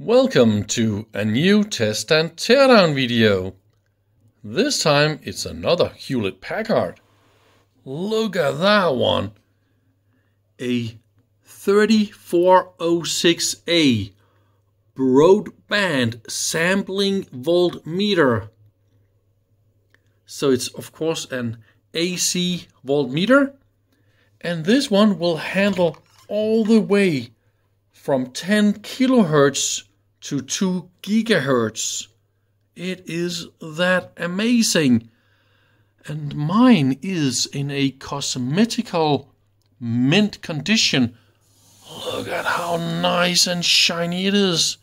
Welcome to a new test and teardown video. This time it's another Hewlett Packard. Look at that one. A 3406A Broadband sampling voltmeter. So it's of course an AC voltmeter, and this one will handle all the way from 10 kilohertz to 2 gigahertz. It is that amazing. And mine is in a cosmetical mint condition. Look at how nice and shiny it is.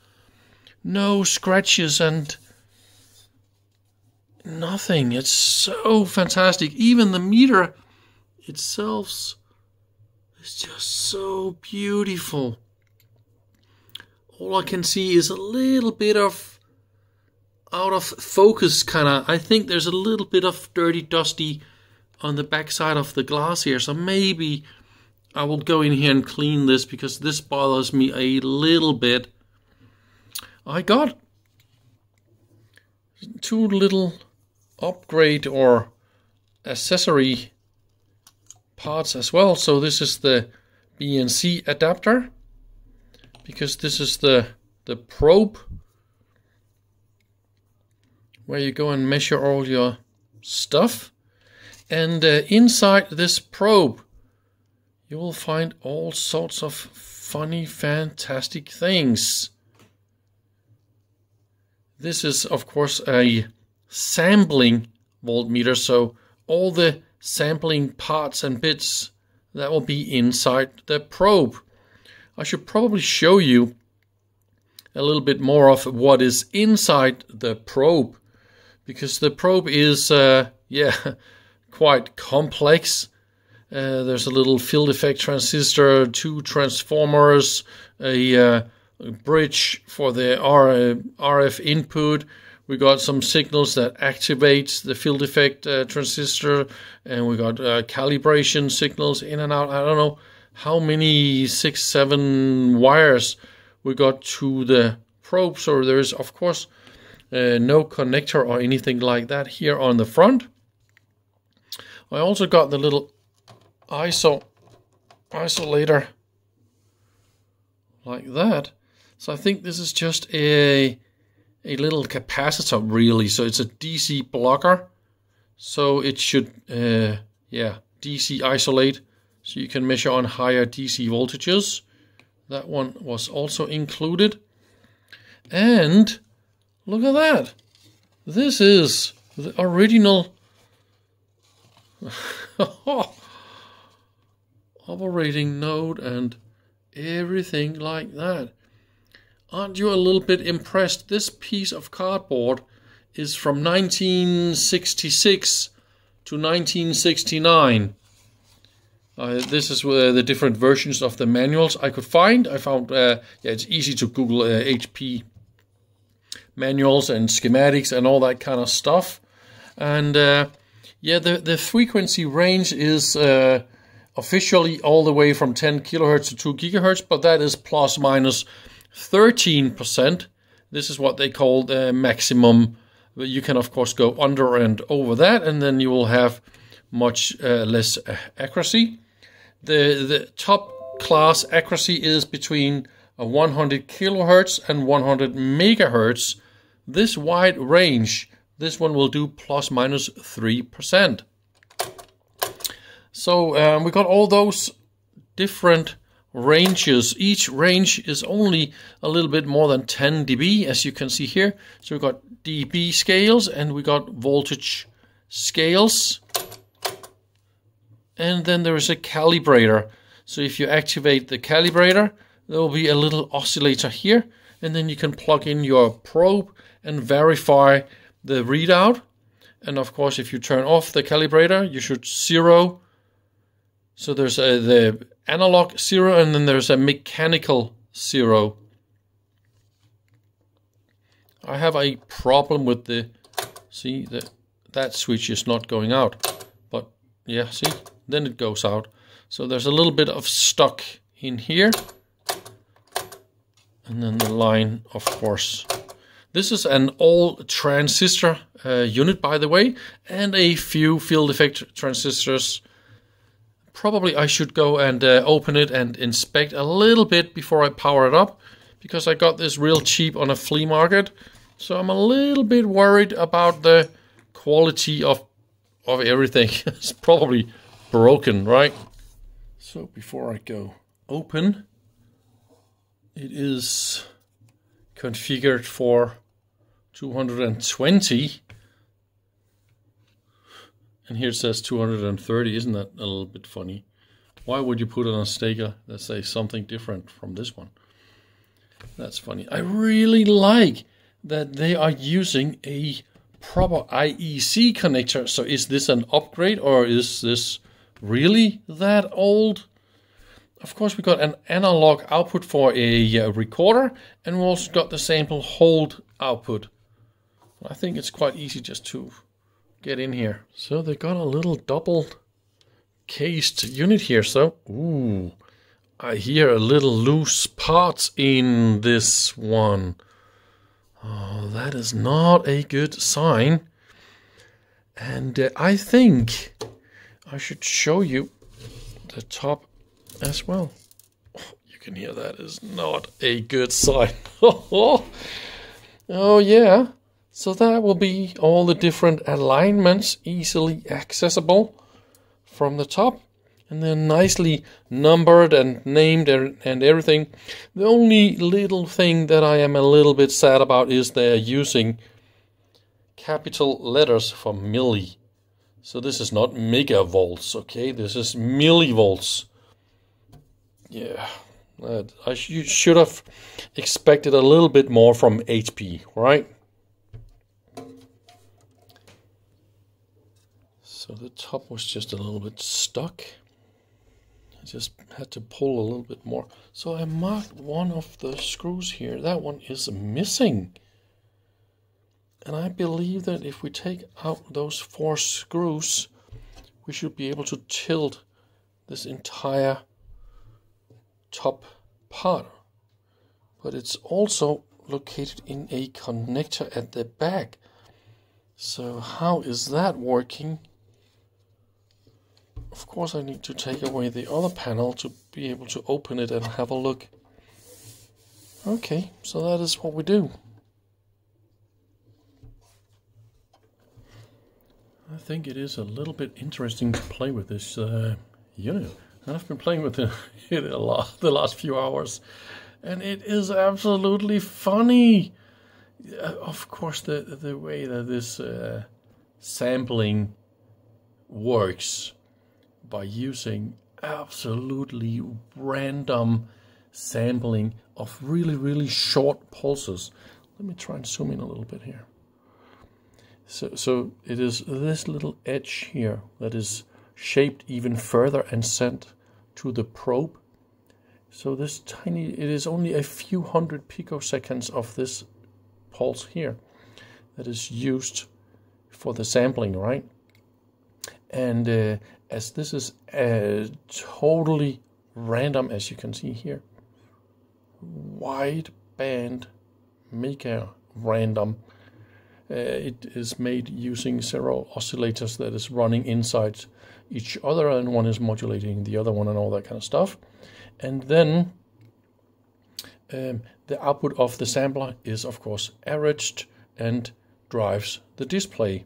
No scratches and nothing. It's so fantastic. Even the meter itself is just so beautiful. All I can see is a little bit of out of focus kinda. I think there's a little bit of dirty, dusty on the back side of the glass here. So maybe I will go in here and clean this because this bothers me a little bit. I got two little upgrade or accessory parts as well. So this is the BNC adapter, because this is the probe where you go and measure all your stuff. And inside this probe you will find all sorts of funny, fantastic things. This is of course a sampling voltmeter, so all the sampling parts and bits that will be inside the probe. I should probably show you a little bit more of what is inside the probe, because the probe is quite complex. There's a little field effect transistor, two transformers, a bridge for the RF input. We got some signals that activate the field effect transistor, and we got calibration signals in and out. I don't know how many 6-7 wires we got to the probe. So there is of course no connector or anything like that here on the front. I also got the little isolator like that. So I think this is just a little capacitor really. So it's a DC blocker. So it should DC isolate, so you can measure on higher DC voltages. That one was also included. And look at that. This is the original operating node and everything like that. Aren't you a little bit impressed? This piece of cardboard is from 1966 to 1969. This is the different versions of the manuals I could find. I found, it's easy to Google HP manuals and schematics and all that kind of stuff. And the frequency range is officially all the way from 10 kilohertz to 2 gigahertz, but that is plus minus 13%. This is what they call the maximum. You can of course go under and over that, and then you will have much less accuracy. The top class accuracy is between 100 kilohertz and 100 megahertz. This wide range, this one will do plus minus 3%. So we got all those different ranges. Each range is only a little bit more than 10 dB, as you can see here. So we got dB scales and we got voltage scales. And then there is a calibrator. So if you activate the calibrator, there will be a little oscillator here, and then you can plug in your probe and verify the readout. And of course, if you turn off the calibrator, you should zero. So there's the analog zero, and then there's a mechanical zero. I have a problem with that switch is not going out, but yeah, see, then it goes out. So there's a little bit of stuck in here. And then the line, of course. This is an all transistor unit, by the way, and a few field effect transistors. Probably I should go and open it and inspect a little bit before I power it up, because I got this real cheap on a flea market. So I'm a little bit worried about the quality of everything. It's probably broken, right? So before I go open, it is configured for 220. And here it says 230. Isn't that a little bit funny? Why would you put on a sticker that says something different from this one? That's funny. I really like that they are using a proper IEC connector. So is this an upgrade, or is this really that old? Of course, we got an analog output for a recorder, and we also got the sample hold output. I think it's quite easy just to get in here. So they got a little double cased unit here. So, ooh, I hear a little loose parts in this one. Oh, that is not a good sign. And I think I should show you the top as well. Oh, you can hear that is not a good sign. Oh yeah. So that will be all the different alignments easily accessible from the top. And then nicely numbered and named and everything. The only little thing that I am a little bit sad about is they're using capital letters for milli. So this is not megavolts, okay? This is millivolts. Yeah, I should have expected a little bit more from HP, right? So the top was just a little bit stuck. I just had to pull a little bit more. So I marked one of the screws here. That one is missing. And I believe that if we take out those 4 screws, we should be able to tilt this entire top part. But it's also located in a connector at the back. So how is that working? Of course I need to take away the other panel to be able to open it and have a look. Okay, so that is what we do. I think it is a little bit interesting to play with this unit. I've been playing with it a lot the last few hours, and it is absolutely funny. Of course, the way that this sampling works by using absolutely random sampling of really short pulses. Let me try and zoom in a little bit here. So it is this little edge here that is shaped even further and sent to the probe. So this tiny, it is only a few hundred picoseconds of this pulse here that is used for the sampling, right? And as this is totally random, as you can see here, wide band mega random. It is made using several oscillators that is running inside each other, and one is modulating the other one and all that kind of stuff. And then the output of the sampler is, of course, averaged and drives the display.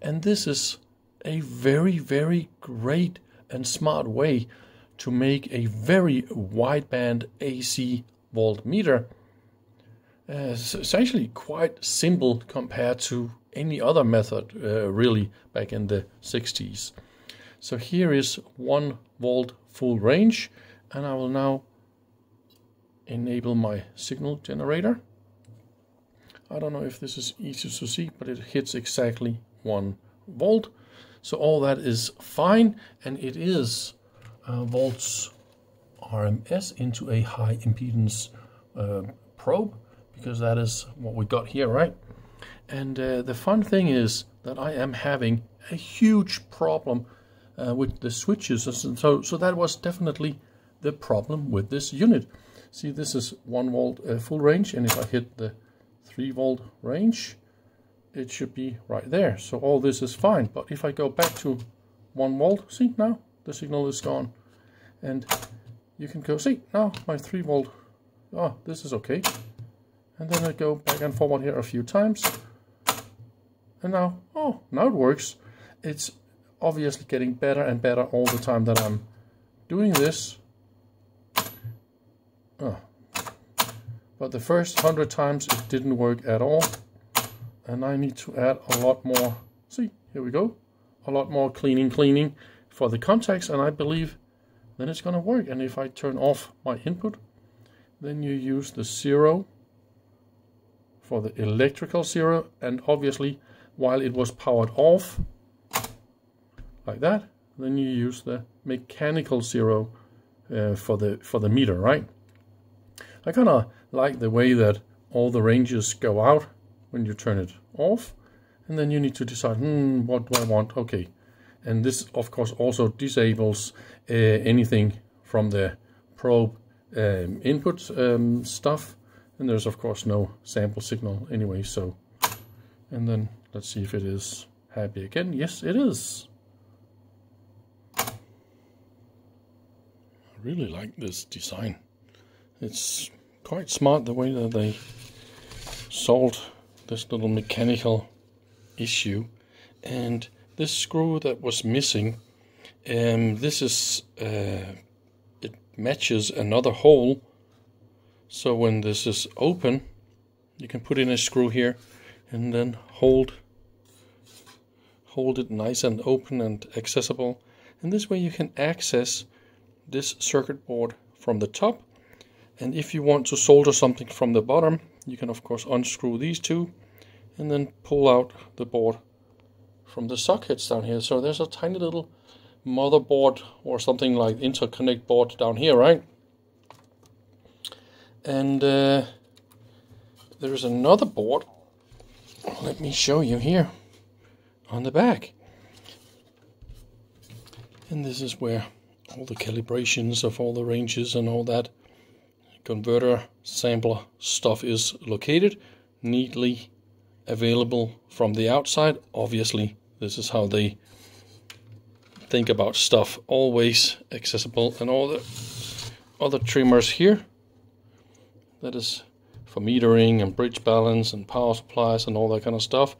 And this is a very great and smart way to make a very wideband AC voltmeter. It's actually quite simple compared to any other method, really, back in the 60s. So here is 1 volt full range, and I will now enable my signal generator. I don't know if this is easy to see, but it hits exactly 1 volt. So all that is fine, and it is volts RMS into a high impedance probe, because that is what we got here, right? And the fun thing is that I am having a huge problem with the switches. So that was definitely the problem with this unit. See, this is 1 volt full range, and if I hit the 3 volt range, it should be right there. So all this is fine. But if I go back to 1 volt, see, now the signal is gone. And you can go, see, now my 3 volt, oh, this is okay. And then I go back and forward here a few times. And now, oh, now it works. It's obviously getting better and better all the time that I'm doing this. Oh. But the first 100 times it didn't work at all. And I need to add a lot more, see, here we go. A lot more cleaning for the contacts, and I believe then it's gonna work. And if I turn off my input, then you use the 0 for the electrical 0, and obviously while it was powered off, like that, then you use the mechanical 0 for the meter, right? I kind of like the way that all the ranges go out when you turn it off, and then you need to decide, what do I want? Okay, and this of course also disables anything from the probe input stuff, and there's of course no sample signal anyway. So, and then let's see if it is happy again. Yes, it is. I really like this design. It's quite smart the way that they solved this little mechanical issue. And this screw that was missing, this is it matches another hole, so when this is open you can put in a screw here and then hold it nice and open and accessible, and this way you can access this circuit board from the top. And if you want to solder something from the bottom, you can of course unscrew these two and then pull out the board from the sockets down here. So there's a tiny little motherboard or something like interconnect board down here, right? And there is another board. Let me show you here on the back. And this is where all the calibrations of all the ranges and all that converter sampler stuff is located, neatly available from the outside. Obviously, this is how they think about stuff, always accessible. And all the other trimmers here, that is for metering and bridge balance and power supplies and all that kind of stuff,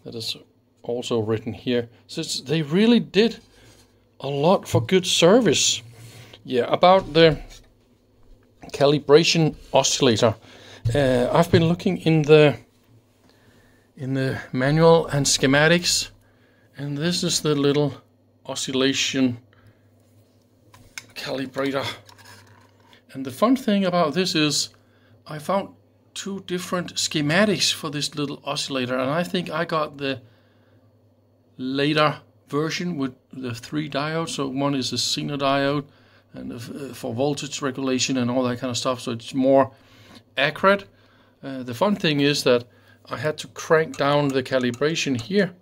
that is also written here. So they really did a lot for good service. Yeah, about the calibration oscillator, I've been looking in the manual and schematics, and this is the little oscillation calibrator. And the fun thing about this is I found 2 different schematics for this little oscillator, and I think I got the later version with the 3 diodes. So one is a Zener diode and for voltage regulation and all that kind of stuff, so it's more accurate. The fun thing is that I had to crank down the calibration here,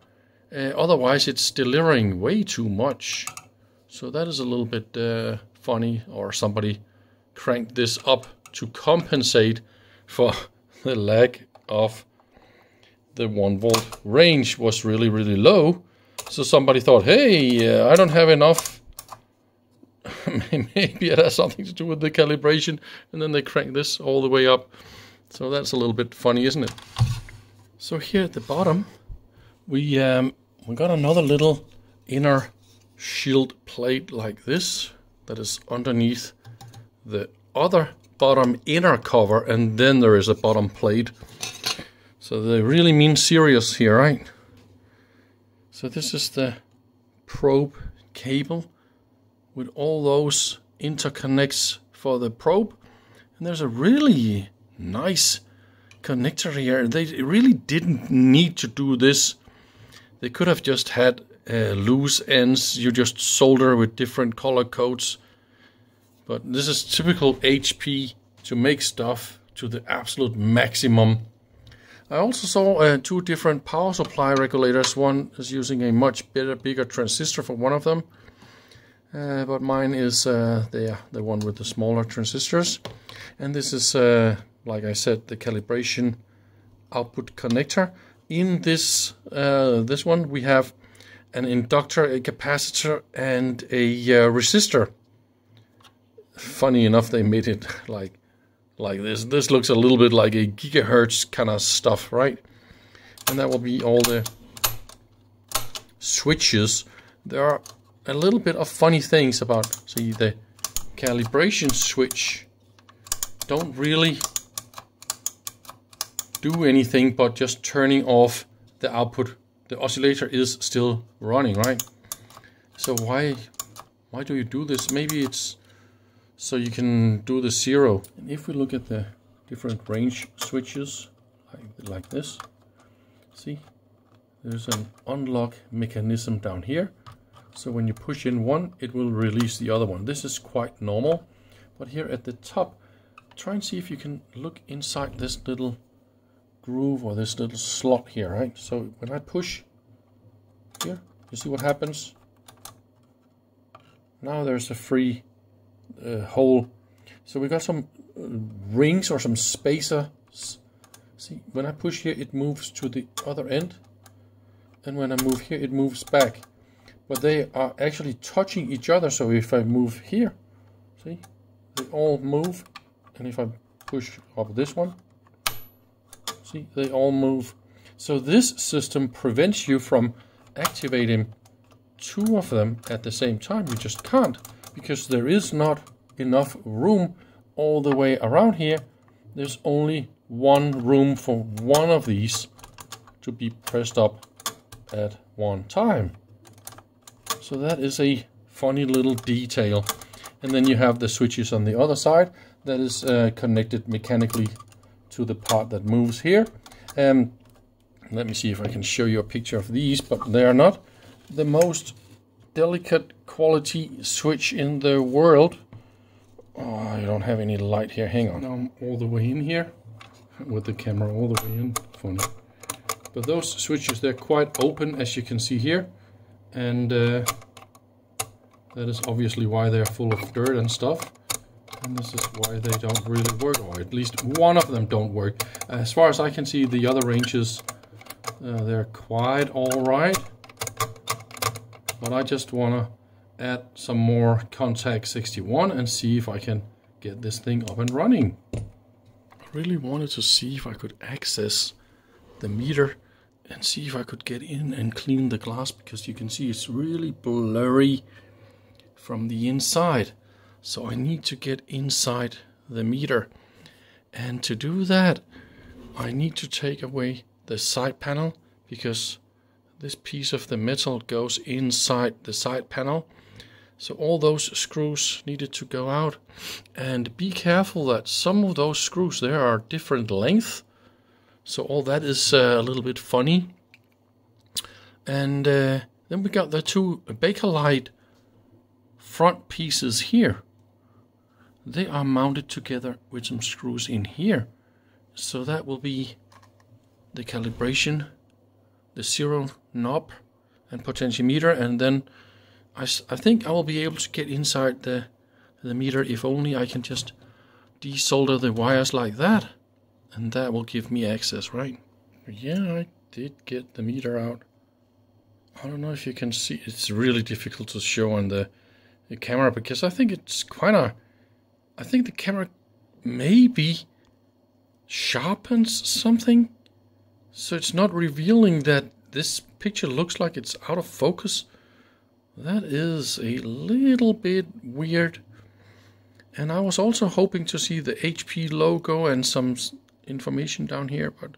otherwise it's delivering way too much. So that is a little bit funny, or somebody cranked this up to compensate for the lack of the 1 volt range was really low. So somebody thought, hey, I don't have enough. Maybe it has something to do with the calibration, and then they crank this all the way up. So that's a little bit funny, isn't it? So here at the bottom, we got another little inner shield plate like this that is underneath the other bottom inner cover, and then there is a bottom plate. So they really mean serious here, right? So this is the probe cable with all those interconnects for the probe, and there's a really nice connector here. They really didn't need to do this. They could have just had loose ends you just solder with different color codes, but this is typical HP to make stuff to the absolute maximum. I also saw 2 different power supply regulators. One is using a much bigger transistor for one of them, but mine is the one with the smaller transistors. And this is, like I said, the calibration output connector. In this this one we have an inductor, a capacitor, and a resistor. Funny enough, they made it like this. This looks a little bit like a gigahertz kind of stuff, right? And that will be all the switches. There are a little bit of funny things about, see, the calibration switch don't really do anything but just turning off the output. The oscillator is still running, right? So why do you do this? Maybe it's so you can do the zero. And if we look at the different range switches, like this, see, there's an unlock mechanism down here. So when you push in one, it will release the other one. This is quite normal. But here at the top, try and see if you can look inside this little groove or this little slot here, right? So when I push here, you see what happens? Now there's a free hole. So we got some rings or some spacers. See, when I push here, it moves to the other end. And when I move here, it moves back. But they are actually touching each other. So if I move here, see, they all move. And if I push up this one, see, they all move. So this system prevents you from activating two of them at the same time. You just can't, because there is not enough room all the way around here. There's only one room for one of these to be pressed up at one time. So that is a funny little detail. And then you have the switches on the other side that is connected mechanically to the part that moves here. Let me see if I can show you a picture of these, but they are not the most delicate quality switch in the world. Oh, I don't have any light here. Hang on. Now I'm all the way in here with the camera all the way in. Funny. But those switches, they're quite open, as you can see here. And that is obviously why they're full of dirt and stuff. And this is why they don't really work, or at least one of them don't work. As far as I can see, the other ranges, they're quite alright. But I just want to add some more contact 61 and see if I can get this thing up and running. I really wanted to see if I could access the meter and see if I could get in and clean the glass, because you can see it's really blurry from the inside. So I need to get inside the meter, and to do that I need to take away the side panel, because this piece of the metal goes inside the side panel. So all those screws needed to go out, and be careful that some of those screws there are different length. So all that is a little bit funny. And then we got the two Bakelite front pieces here. They are mounted together with some screws in here. So that will be the calibration, the zero knob and potentiometer, and then I think I will be able to get inside the meter if only I can just desolder the wires like that, and that will give me access, right? Yeah, I did get the meter out. I don't know if you can see, it's really difficult to show on the camera, because I think it's quite a, I think the camera maybe sharpens something, so it's not revealing that this picture looks like it's out of focus. That is a little bit weird. And I was also hoping to see the HP logo and some information down here, but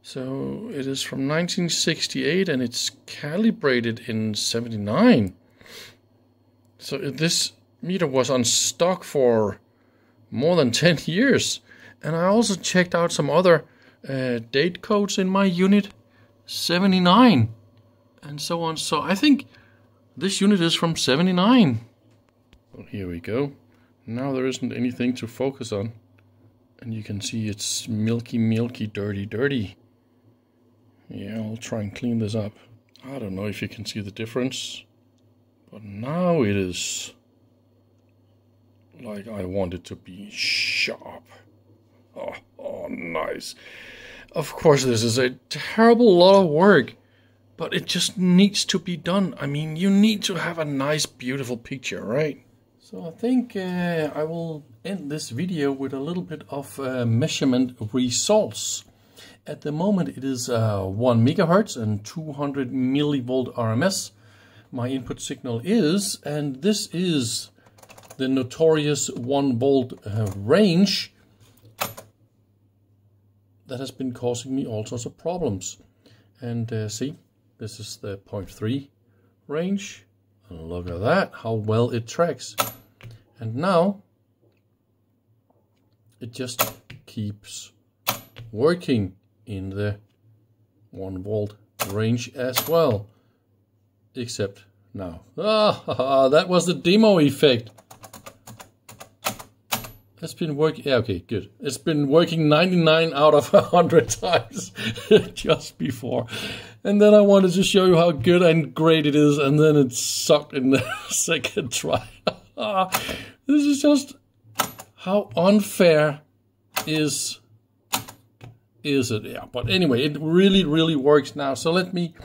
so it is from 1968 and it's calibrated in 79. So this meter was on stock for more than 10 years. And I also checked out some other date codes in my unit, 79 and so on. So I think this unit is from 79. Well, here we go. Now there isn't anything to focus on. And you can see it's milky, milky, dirty, dirty. Yeah, I'll try and clean this up. I don't know if you can see the difference, but now it is like I want it to be sharp. Oh, nice. Of course, this is a terrible lot of work, but it just needs to be done. I mean, you need to have a nice, beautiful picture, right? So I think I will end this video with a little bit of measurement results. At the moment it is 1 megahertz and 200 millivolt RMS. My input signal is, and this is the notorious 1 volt range that has been causing me all sorts of problems. And see, this is the 0.3 range. And look at that, how well it tracks. And now it just keeps working in the 1 volt range as well. Except now. That was the demo effect. It's been working. Yeah, okay, good. It's been working 99 out of 100 times just before. And then I wanted to show you how good and great it is, and then it sucked in the second try. This is just how unfair is it? Yeah, but anyway, it really works now. So let me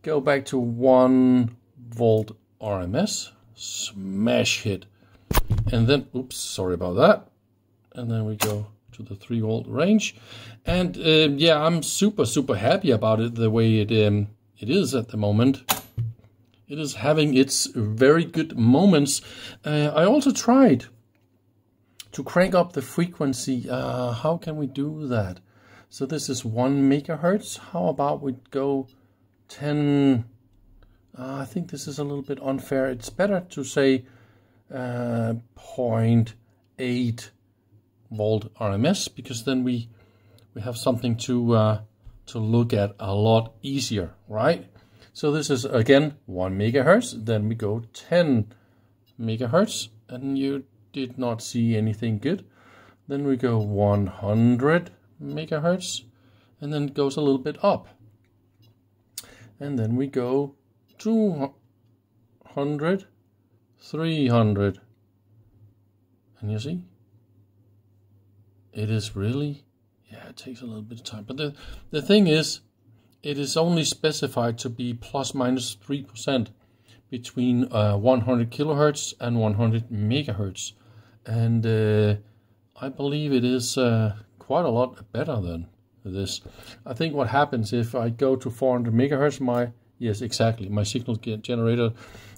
go back to 1 volt RMS, smash hit, and then, oops, sorry about that. And then we go to the 3 volt range, and yeah, I'm super happy about it the way it is at the moment. It is having its very good moments. I also tried to crank up the frequency. How can we do that? So this is 1 megahertz. How about we go 10? I think this is a little bit unfair. It's better to say 0.8 volt RMS, because then we have something to look at a lot easier, right? So this is again 1 megahertz. Then we go 10 megahertz, and you did not see anything good. Then we go 100 megahertz, and then it goes a little bit up. And then we go 200, 300, and you see, it is really, yeah, it takes a little bit of time. But the thing is, it is only specified to be plus minus 3% between 100 kilohertz and 100 megahertz. And I believe it is quite a lot better than this. I think what happens if I go to 400 megahertz, my signal generator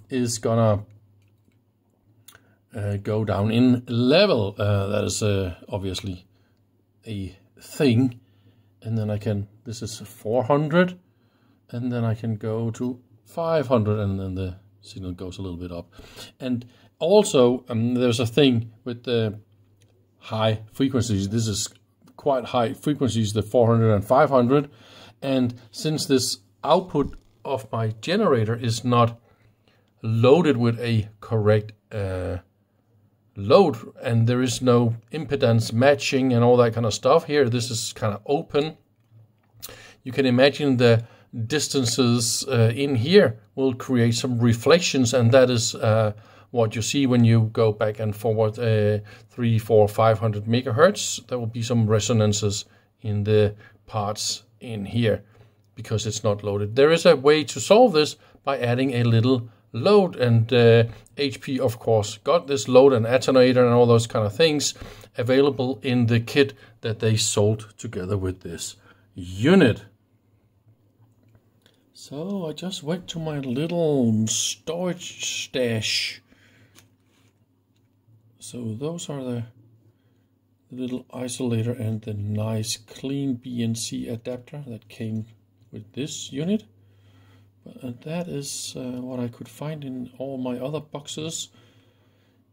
is gonna go down in level. That is obviously a thing. And then I can, this is 400, and then I can go to 500, and then the signal goes a little bit up. And also there's a thing with the high frequencies. This is quite high frequencies, the 400 and 500, and since this output of my generator is not loaded with a correct load, and there is no impedance matching and all that kind of stuff here, this is kind of open. You can imagine the distances in here will create some reflections, and that is what you see when you go back and forward 300, 400, 500 megahertz. There will be some resonances in the parts in here because it's not loaded. There is a way to solve this by adding a little load, and HP of course got this load and attenuator and all those kind of things available in the kit that they sold together with this unit. So I just went to my little storage stash. So those are the little isolator and the nice clean BNC adapter that came with this unit. But that is what I could find in all my other boxes.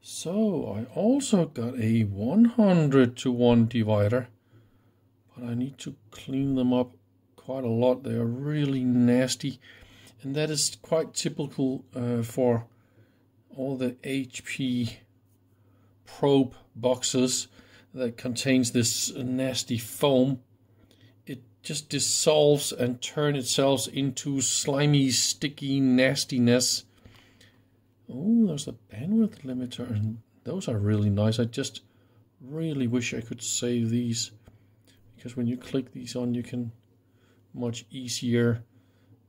So I also got a 100:1 divider, but I need to clean them up quite a lot. They are really nasty, and that is quite typical for all the HP probe boxes that contains this nasty foam. It just dissolves and turns itself into slimy, sticky nastiness. Oh, there's a bandwidth limiter, and those are really nice. I just really wish I could save these, because when you click these on, you can much easier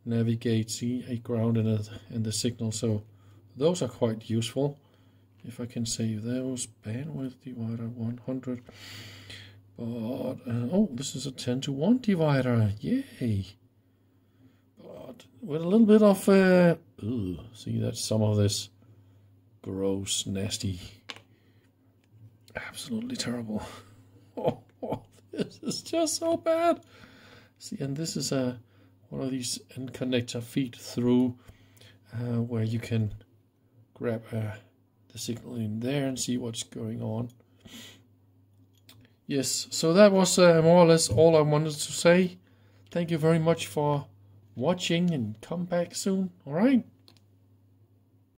navigate. See, a ground and the signal, so those are quite useful. If I can save those, bandwidth divider 100. But oh, this is a 10-to-1 divider, yay! But with a little bit of see, that's some of this gross, nasty, absolutely terrible. Oh, this is just so bad. See, and this is one of these end connector feed through where you can grab the signal in there and see what's going on. Yes, so that was more or less all I wanted to say. Thank you very much for watching, and come back soon. All right.